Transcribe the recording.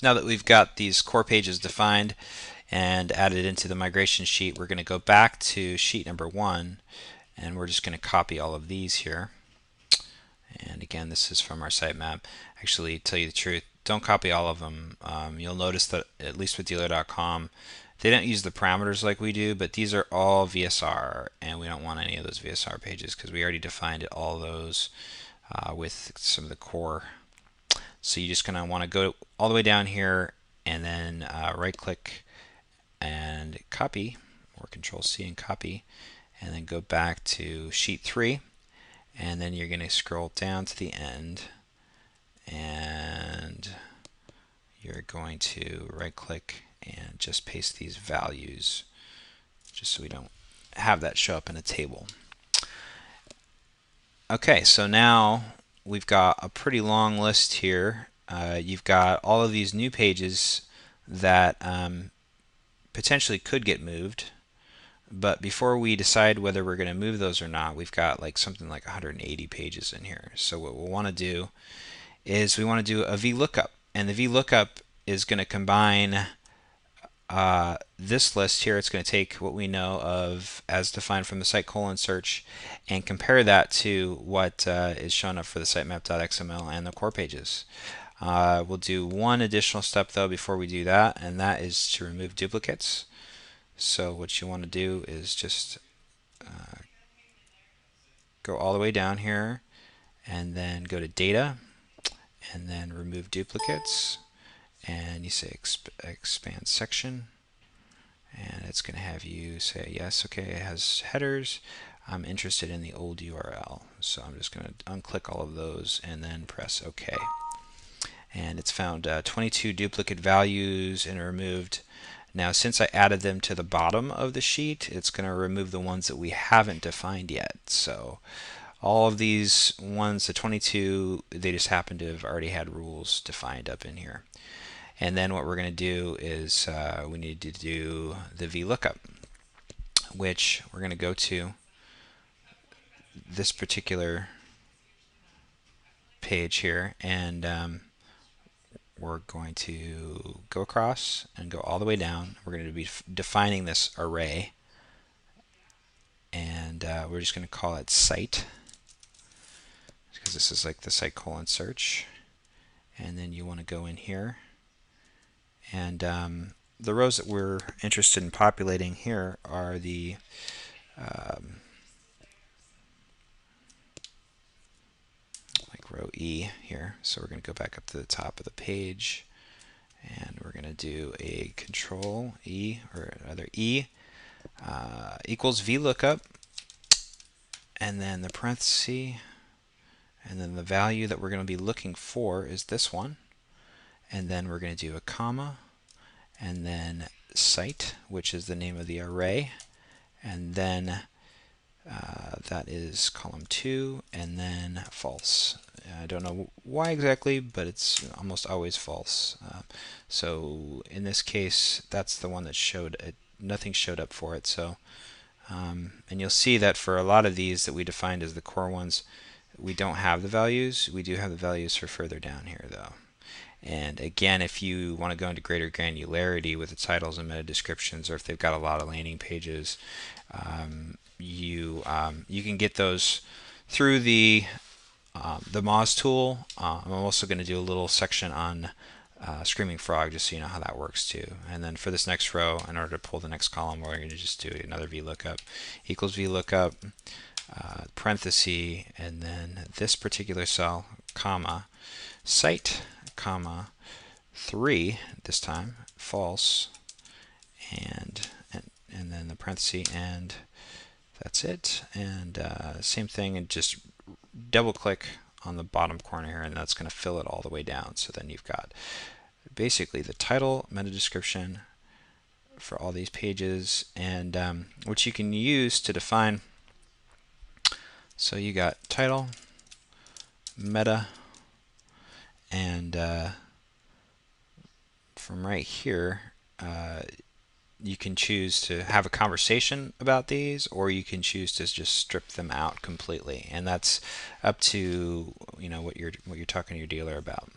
Now that we've got these core pages defined and added into the migration sheet, we're going to go back to sheet number 1, and we're just going to copy all of these here. And again, this is from our sitemap. Actually, to tell you the truth, don't copy all of them. You'll notice that at least with dealer.com, they don't use the parameters like we do, but these are all VSR, and we don't want any of those VSR pages because we already defined all those with some of the core. So you're just going to want to go all the way down here and then right click and copy, or Control C and copy, and then go back to sheet 3, and then you're going to scroll down to the end, and you're going to right click and just paste these values just so we don't have that show up in a table. Okay, so now we've got a pretty long list here. You've got all of these new pages that potentially could get moved, but before we decide whether we're going to move those or not, we've got like something like 180 pages in here. So what we'll want to do is we want to do a Vlookup, and the Vlookup is going to combine this list here. It's going to take what we know of as defined from the site colon search and compare that to what is shown up for the sitemap.xml and the core pages. We'll do one additional step though before we do that, and that is to remove duplicates. So what you want to do is just go all the way down here and then go to data and then remove duplicates, and you say expand section, and it's going to have you say yes, okay, it has headers. I'm interested in the old URL, so I'm just going to unclick all of those and then press OK. And it's found 22 duplicate values and removed. Now, since I added them to the bottom of the sheet, it's going to remove the ones that we haven't defined yet. So all of these ones, the 22, they just happen to have already had rules defined up in here. And then what we're going to do is we need to do the Vlookup, which we're going to go to this particular page here, and we're going to go across and go all the way down. We're going to be defining this array, and we're just going to call it site because this is like the site colon search. And then you want to go in here, and the rows that we're interested in populating here are the like row E here. So we're going to go back up to the top of the page, and we're going to do a Control E, or another E, equals Vlookup, and then the parenthesis, and then the value that we're going to be looking for is this one, and then we're going to do a comma, and then site, which is the name of the array, and then that is column 2, and then false. I don't know why exactly, but it's almost always false. So in this case, that's the one that showed it. Nothing showed up for it. So and you'll see that for a lot of these that we defined as the core ones, we don't have the values. We do have the values for further down here though. And again, if you want to go into greater granularity with the titles and meta descriptions, or if they've got a lot of landing pages, you can get those through the Moz tool. I'm also going to do a little section on Screaming Frog just so you know how that works too. And then for this next row, in order to pull the next column, we're going to just do another VLOOKUP equals VLOOKUP, parenthesis, and then this particular cell, comma, site, comma, 3 this time, false, and then the parenthesis, and that's it. And same thing, and just double click on the bottom corner here, and that's going to fill it all the way down. So then you've got basically the title, meta description for all these pages, and which you can use to define. So you got title, meta, and from right here, you can choose to have a conversation about these, or you can choose to just strip them out completely, and that's up to what you're talking to your dealer about.